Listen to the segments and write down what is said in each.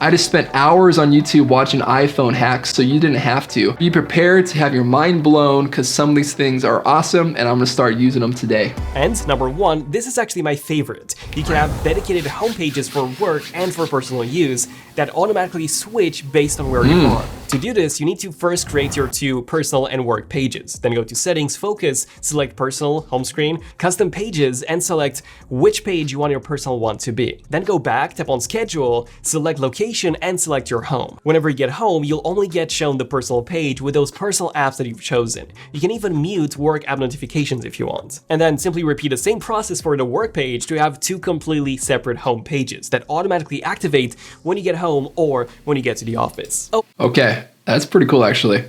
I just spent hours on YouTube watching iPhone hacks, so you didn't have to. Be prepared to have your mind blown because some of these things are awesome and I'm gonna start using them today. And number one, this is actually my favorite. You can have dedicated home pages for work and for personal use that automatically switch based on where you are. To do this, you need to first create your two personal and work pages. Then go to Settings, Focus, select Personal, Home Screen, Custom Pages, and select which page you want your personal one to be. Then go back, tap on Schedule, select Location, and select your home. Whenever you get home, you'll only get shown the personal page with those personal apps that you've chosen. You can even mute work app notifications if you want. And then simply repeat the same process for the work page to have two completely separate home pages that automatically activate when you get home or when you get to the office. Oh. Okay, that's pretty cool actually.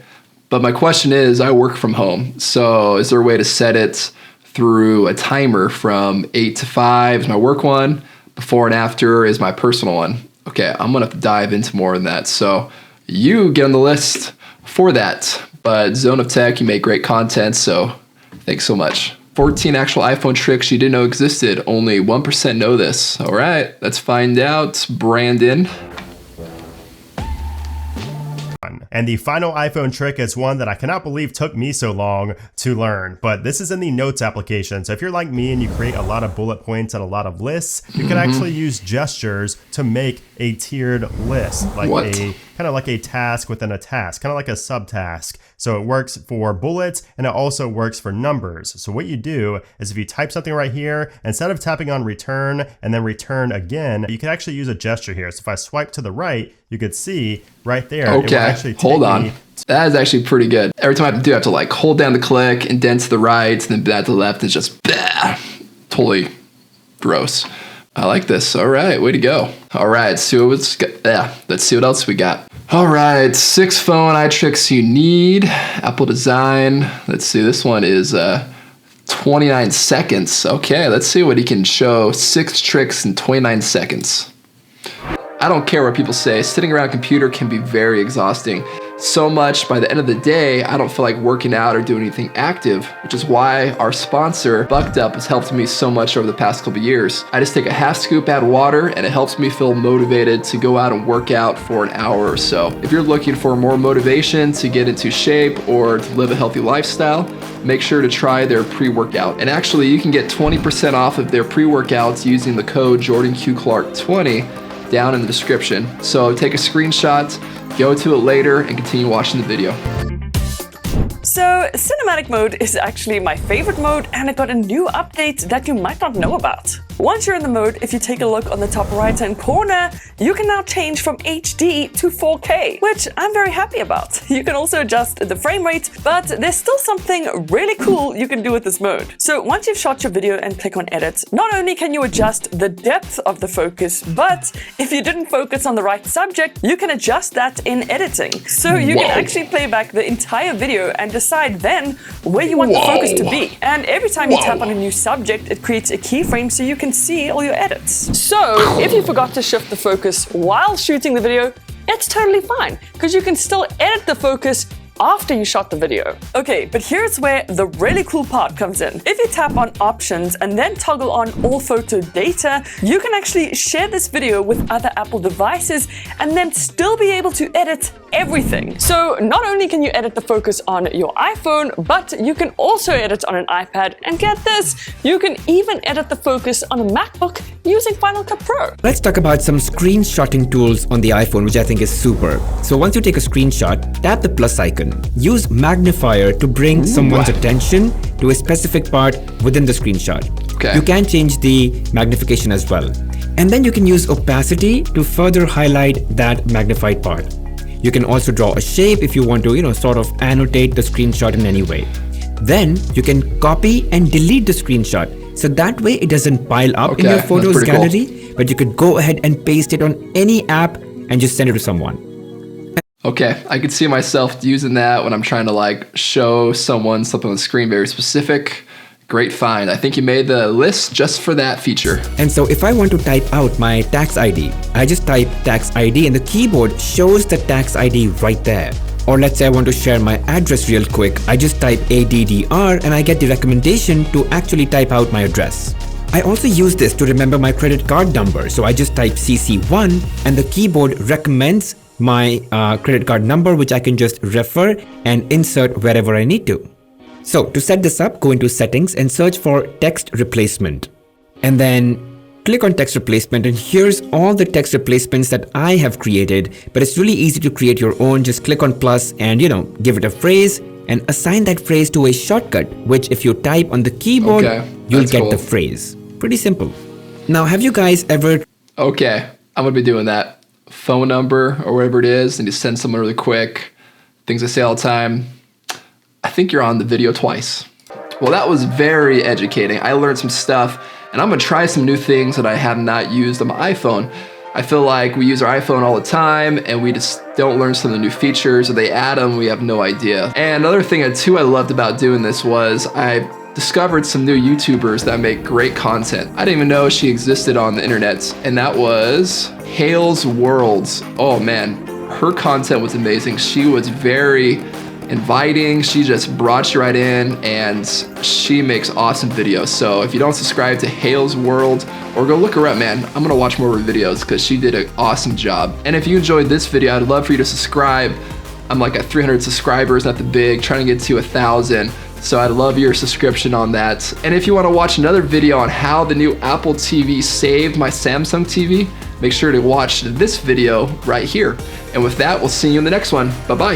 But my question is, I work from home, so is there a way to set it through a timer from 8 to 5 is my work one, before and after is my personal one? Okay, I'm gonna have to dive into more than that. So you get on the list for that. But Zone of Tech, you make great content, so thanks so much. 14 actual iPhone tricks you didn't know existed. Only 1% know this. All right, let's find out. Brandon. And the final iPhone trick is one that I cannot believe took me so long to learn, but this is in the Notes application. So if you're like me and you create a lot of bullet points and a lot of lists, you can actually use gestures to make a tiered list, like kind of like a task within a task, kind of like a subtask. So it works for bullets and it also works for numbers. So what you do is if you type something right here, instead of tapping on return and then return again, you can actually use a gesture here. So if I swipe to the right, you could see right there. Okay, hold on. That is actually pretty good. Every time I have to like hold down the click, indent to the right, and then back to the left. It's just totally gross. I like this. All right, way to go. All right, let's see what else we got. All right, 6 phone eye tricks you need. Apple design. Let's see, this one is 29 seconds. Okay, let's see what he can show. 6 tricks in 29 seconds. I don't care what people say, sitting around a computer can be very exhausting. So much, by the end of the day, I don't feel like working out or doing anything active, which is why our sponsor, Bucked Up, has helped me so much over the past couple years. I just take a half scoop, add water, and it helps me feel motivated to go out and work out for an hour or so. If you're looking for more motivation to get into shape or to live a healthy lifestyle, make sure to try their pre-workout. And actually, you can get 20% off of their pre-workouts using the code JordanQClark20 down in the description. So take a screenshot, go to it later, and continue watching the video. So, cinematic mode is actually my favorite mode, and it got a new update that you might not know about. Once you're in the mode, if you take a look on the top right hand corner, you can now change from HD to 4K, which I'm very happy about. You can also adjust the frame rate, but there's still something really cool you can do with this mode. So once you've shot your video and click on edit, not only can you adjust the depth of the focus, but if you didn't focus on the right subject, you can adjust that in editing. So you can actually play back the entire video and decide then where you want the focus to be. And every time you tap on a new subject, it creates a keyframe so you can see all your edits. So if you forgot to shift the focus while shooting the video, it's totally fine, because you can still edit the focus after you shot the video. Okay, but here's where the really cool part comes in. If you tap on options and then toggle on all photo data, you can actually share this video with other Apple devices and then still be able to edit everything. So not only can you edit the focus on your iPhone, but you can also edit on an iPad, and get this, you can even edit the focus on a MacBook using Final Cut Pro. Let's talk about some screenshotting tools on the iPhone, which I think is super. So once you take a screenshot, tap the plus icon. Use magnifier to bring someone's attention to a specific part within the screenshot. Okay. You can change the magnification as well. And then you can use opacity to further highlight that magnified part. You can also draw a shape if you want to, sort of annotate the screenshot in any way. Then you can copy and delete the screenshot. So that way it doesn't pile up in your photos gallery, but you could go ahead and paste it on any app and just send it to someone. Okay, I could see myself using that when I'm trying to like show someone something on the screen very specific. Great find. I think you made the list just for that feature. And so if I want to type out my tax ID, I just type tax ID and the keyboard shows the tax ID right there. Or let's say I want to share my address real quick, I just type ADDR and I get the recommendation to actually type out my address. I also use this to remember my credit card number. So I just type CC1 and the keyboard recommends my credit card number, which I can just refer and insert wherever I need to. So to set this up, go into settings and search for text replacement. And then click on text replacement, and here's all the text replacements that I have created. But it's really easy to create your own. Just click on plus and give it a phrase and assign that phrase to a shortcut, which if you type on the keyboard, you'll get the phrase. Pretty simple. Now, have you guys ever... Okay, I'm gonna be doing that. Phone number or whatever it is, and you send someone really quick. Things I say all the time. I think you're on the video twice. Well, that was very educating. I learned some stuff. And I'm gonna try some new things that I have not used on my iPhone. I feel like we use our iPhone all the time and we just don't learn some of the new features, or they add them, we have no idea. And another thing too I loved about doing this was I discovered some new YouTubers that make great content. I didn't even know she existed on the internet, and that was Hale's Worlds. Oh man, her content was amazing. She was very inviting. She just brought you right in, and she makes awesome videos. So if you don't subscribe to Hale's World, or go look her up, man, I'm gonna watch more of her videos because she did an awesome job. And if you enjoyed this video, I'd love for you to subscribe. I'm like at 300 subscribers, nothing big, trying to get to 1,000. So I'd love your subscription on that. And if you want to watch another video on how the new Apple TV saved my Samsung TV, make sure to watch this video right here. And with that, we'll see you in the next one. Bye-bye.